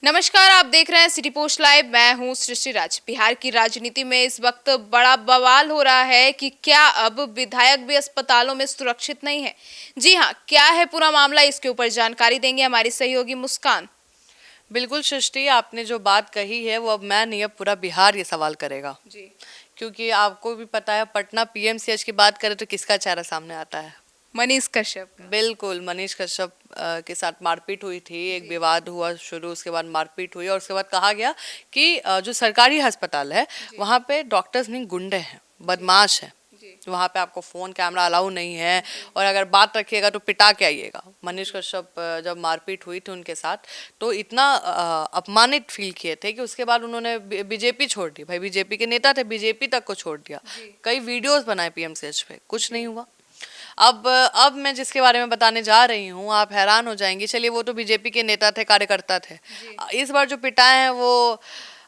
नमस्कार, आप देख रहे हैं सिटी पोस्ट लाइव। मैं हूं सृष्टि राज। बिहार की राजनीति में इस वक्त बड़ा बवाल हो रहा है कि क्या अब विधायक भी अस्पतालों में सुरक्षित नहीं है। जी हां, क्या है पूरा मामला, इसके ऊपर जानकारी देंगे हमारी सहयोगी मुस्कान। बिल्कुल सृष्टि, आपने जो बात कही है वो अब मैं नहीं, अब पूरा बिहार ये सवाल करेगा। जी। क्योंकि आपको भी पता है, पटना पीएमसीएच की बात करें तो किसका चेहरा सामने आता है? मनीष कश्यप का। बिल्कुल, मनीष कश्यप के साथ मारपीट हुई थी, एक विवाद हुआ शुरू, उसके बाद मारपीट हुई और उसके बाद कहा गया कि जो सरकारी अस्पताल है वहाँ पे डॉक्टर्स नहीं, गुंडे हैं, बदमाश हैं, वहाँ पे आपको फोन कैमरा अलाउ नहीं है और अगर बात रखिएगा तो पिटा के आइएगा। मनीष कश्यप जब मारपीट हुई थी उनके साथ तो इतना अपमानित फील किए थे कि उसके बाद उन्होंने बीजेपी छोड़ दी। भाई बीजेपी के नेता थे, बीजेपी तक को छोड़ दिया, कई वीडियोस बनाए पीएमसीएच पे, कुछ नहीं हुआ। अब मैं जिसके बारे में बताने जा रही हूँ आप हैरान हो जाएंगी। चलिए, वो तो बीजेपी के नेता थे, कार्यकर्ता थे। इस बार जो पिटाए हैं वो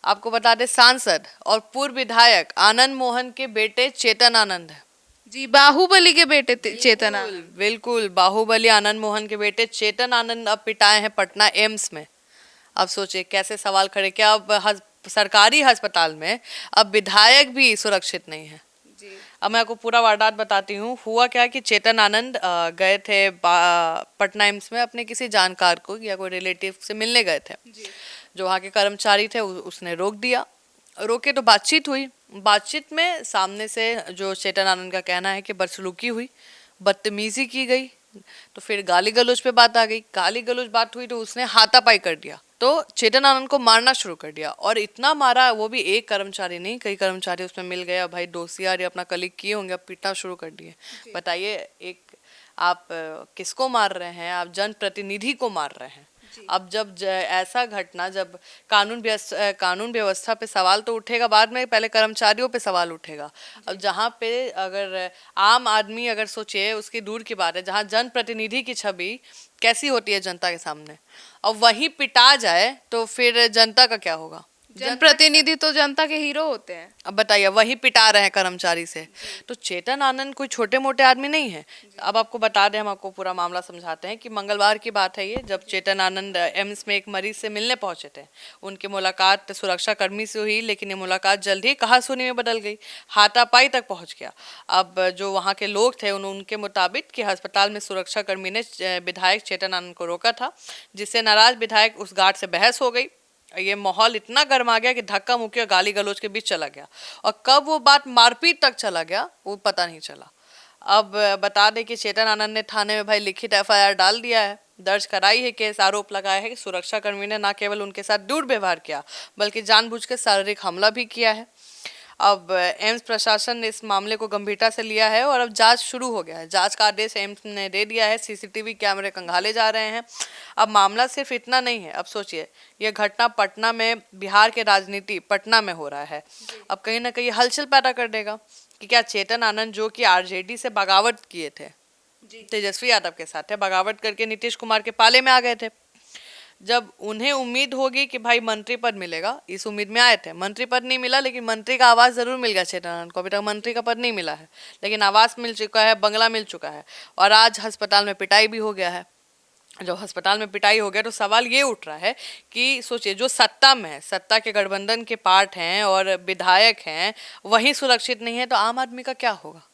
आपको बता दें, सांसद और पूर्व विधायक आनंद मोहन के बेटे चेतन आनंद है। जी, बाहुबली के बेटे चेतन बिल्कुल आनंद। बिल्कुल, बाहुबली आनंद मोहन के बेटे चेतन आनंद अब पिटाए हैं पटना एम्स में। अब सोचिए कैसे सवाल खड़े, क्या अब सरकारी अस्पताल में अब विधायक भी सुरक्षित नहीं है? अब मैं आपको पूरा वारदात बताती हूँ। हुआ क्या कि चेतन आनंद गए थे पटना एम्स में अपने किसी जानकार को या कोई रिलेटिव से मिलने गए थे। जो वहाँ के कर्मचारी थे उसने रोक दिया। रोके तो बातचीत हुई। बातचीत में सामने से जो चेतन आनंद का कहना है कि बदसलूकी हुई, बदतमीजी की गई। तो फिर गाली गलौज पे बात आ गई। गाली गलौज बात हुई तो उसने हाथापाई कर दिया, तो चेतन आनंद को मारना शुरू कर दिया और इतना मारा, वो भी एक कर्मचारी नहीं, कई कर्मचारी उसमें मिल गए। अब भाई दोस्त यार अपना कलीग किए होंगे, अब पीटना शुरू कर दिए। बताइए, एक आप किसको मार रहे हैं? आप जनप्रतिनिधि को मार रहे हैं। अब जब ऐसा घटना, जब कानून व्यवस्था पे सवाल तो उठेगा बाद में, पहले कर्मचारियों पे सवाल उठेगा। अब जहाँ पे अगर आम आदमी, अगर सोचिए, उसकी दूर की बात है, जहाँ जनप्रतिनिधि की छवि कैसी होती है जनता के सामने, और वही पिटा जाए तो फिर जनता का क्या होगा? जनप्रतिनिधि तो जनता के हीरो होते हैं। अब बताइए, वही पिटा रहे हैं कर्मचारी से। तो चेतन आनंद कोई छोटे मोटे आदमी नहीं है। अब आपको बता दें, हम आपको पूरा मामला समझाते हैं कि मंगलवार की बात है ये, जब चेतन आनंद एम्स में एक मरीज से मिलने पहुंचे थे। उनकी मुलाकात सुरक्षा कर्मी से हुई, लेकिन ये मुलाकात जल्द ही कहासुनी में बदल गई, हाथापाई तक पहुंच गया। अब जो वहाँ के लोग थे उनके मुताबिक कि अस्पताल में सुरक्षा कर्मी ने विधायक चेतन आनंद को रोका था, जिससे नाराज विधायक उस गार्ड से बहस हो गई। ये माहौल इतना गर्म आ गया कि धक्का मुक्की और गाली गलौज के बीच चला गया, और कब वो बात मारपीट तक चला गया वो पता नहीं चला। अब बता दें कि चेतन आनंद ने थाने में भाई लिखित एफआईआर डाल दिया है, दर्ज कराई है केस। आरोप लगाया है कि सुरक्षा कर्मी ने न केवल उनके साथ दुर्व्यवहार किया, बल्कि जानबूझकर शारीरिक हमला भी किया है। अब एम्स प्रशासन ने इस मामले को गंभीरता से लिया है और अब जांच शुरू हो गया है। जांच का आदेश एम्स ने दे दिया है, सीसीटीवी कैमरे खंगाले जा रहे हैं। अब मामला सिर्फ इतना नहीं है। अब सोचिए, यह घटना पटना में, बिहार के राजनीति पटना में हो रहा है। अब कहीं ना कहीं हलचल पैदा कर देगा कि क्या चेतन आनंद, जो कि आरजेडी से बगावत किए थे, तेजस्वी यादव के साथ थे, बगावत करके नीतीश कुमार के पाले में आ गए थे, जब उन्हें उम्मीद होगी कि भाई मंत्री पद मिलेगा, इस उम्मीद में आए थे। मंत्री पद नहीं मिला, लेकिन मंत्री का आवास जरूर मिल गया चेतन आनंद को। अभी तक मंत्री का पद नहीं मिला है, लेकिन आवास मिल चुका है, बंगला मिल चुका है, और आज अस्पताल में पिटाई भी हो गया है। जब अस्पताल में पिटाई हो गया तो सवाल ये उठ रहा है कि सोचिए, जो सत्ता में है, सत्ता के गठबंधन के पार्ट हैं और विधायक हैं, वही सुरक्षित नहीं है, तो आम आदमी का क्या होगा?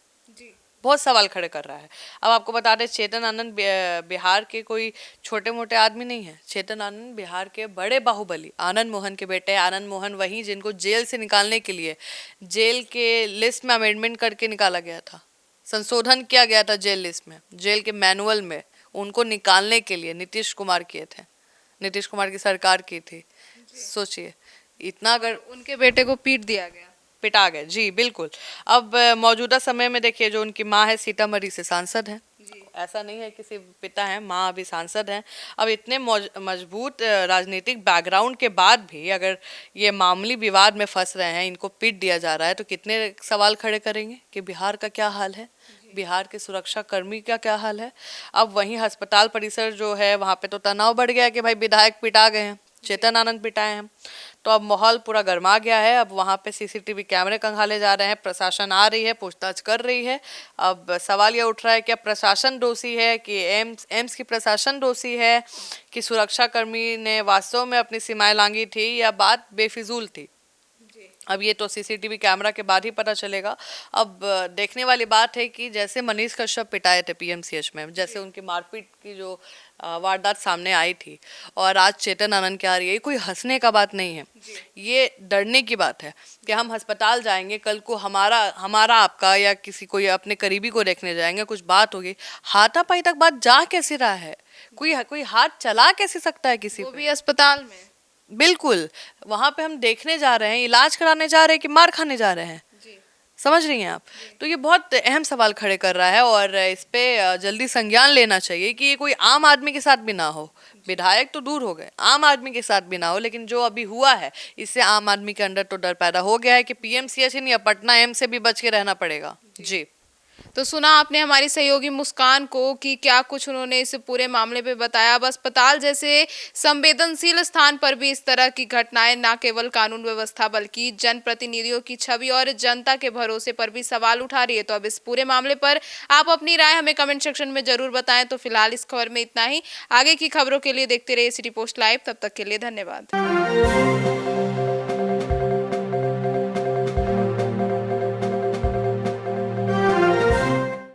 बहुत सवाल खड़े कर रहा है। अब आपको बता दें, चेतन आनंद बिहार के कोई छोटे मोटे आदमी नहीं है। चेतन आनंद बिहार के बड़े बाहुबली आनंद मोहन के बेटे। आनंद मोहन वही जिनको जेल से निकालने के लिए जेल के लिस्ट में अमेंडमेंट करके निकाला गया था, संशोधन किया गया था जेल लिस्ट में, जेल के मैनुअल में। उनको निकालने के लिए नीतीश कुमार किए थे, नीतीश कुमार की सरकार की थी। सोचिए, इतना अगर उनके बेटे को पीट दिया गया, पिटा गए। जी बिल्कुल। अब मौजूदा समय में देखिए, जो उनकी माँ है सीतामढ़ी से सांसद हैं। ऐसा नहीं है किसी पिता है, माँ अभी सांसद हैं। अब इतने मजबूत राजनीतिक बैकग्राउंड के बाद भी अगर ये मामूली विवाद में फंस रहे हैं, इनको पीट दिया जा रहा है, तो कितने सवाल खड़े करेंगे कि बिहार का क्या हाल है, बिहार के सुरक्षा कर्मी का क्या हाल है। अब वहीं अस्पताल परिसर जो है, वहाँ पे तो तनाव बढ़ गया कि भाई विधायक पिटा गए हैं, चेतन आनंद पिटाए हैं। तो अब माहौल पूरा गर्मा गया है। अब वहाँ पे सीसीटीवी कैमरे खंगाले जा रहे हैं, प्रशासन आ रही है, पूछताछ कर रही है। अब सवाल ये उठ रहा है कि अब प्रशासन दोषी है कि एम्स की प्रशासन दोषी है कि सुरक्षाकर्मी ने वास्तव में अपनी सीमाएं लांघी थी या बात बेफिजूल थी। अब ये तो सीसीटीवी कैमरा के बाद ही पता चलेगा। अब देखने वाली बात है कि जैसे मनीष कश्यप पिटाए थे पीएमसीएच में, जैसे उनकी मारपीट की जो वारदात सामने आई थी, और आज चेतन आनंद की आ रही है, ये कोई हंसने का बात नहीं है, ये डरने की बात है कि हम अस्पताल जाएंगे, कल को हमारा आपका या किसी कोई अपने करीबी को देखने जाएंगे, कुछ बात होगी, हाथापाई तक बात जा कैसे रहा है, कोई हाथ चला कैसे सकता है किसी वो पे? भी अस्पताल में। बिल्कुल, वहां पे हम देखने जा रहे हैं, इलाज कराने जा रहे हैं कि मार खाने जा रहे हैं? समझ रही हैं आप? तो ये बहुत अहम सवाल खड़े कर रहा है और इस पे जल्दी संज्ञान लेना चाहिए कि ये कोई आम आदमी के साथ भी ना हो। विधायक तो दूर हो गए, आम आदमी के साथ भी ना हो। लेकिन जो अभी हुआ है, इससे आम आदमी के अंदर तो डर पैदा हो गया है कि पीएमसीएच ही नहीं, अब पटना एम्स से भी बच के रहना पड़ेगा। जी। तो सुना आपने हमारी सहयोगी मुस्कान को कि क्या कुछ उन्होंने इस पूरे मामले पे बताया। अब अस्पताल जैसे संवेदनशील स्थान पर भी इस तरह की घटनाएं न केवल कानून व्यवस्था बल्कि जनप्रतिनिधियों की छवि और जनता के भरोसे पर भी सवाल उठा रही है। तो अब इस पूरे मामले पर आप अपनी राय हमें कमेंट सेक्शन में जरूर बताएं। तो फिलहाल इस खबर में इतना ही। आगे की खबरों के लिए देखते रहिए सिटी पोस्ट लाइव। तब तक के लिए धन्यवाद।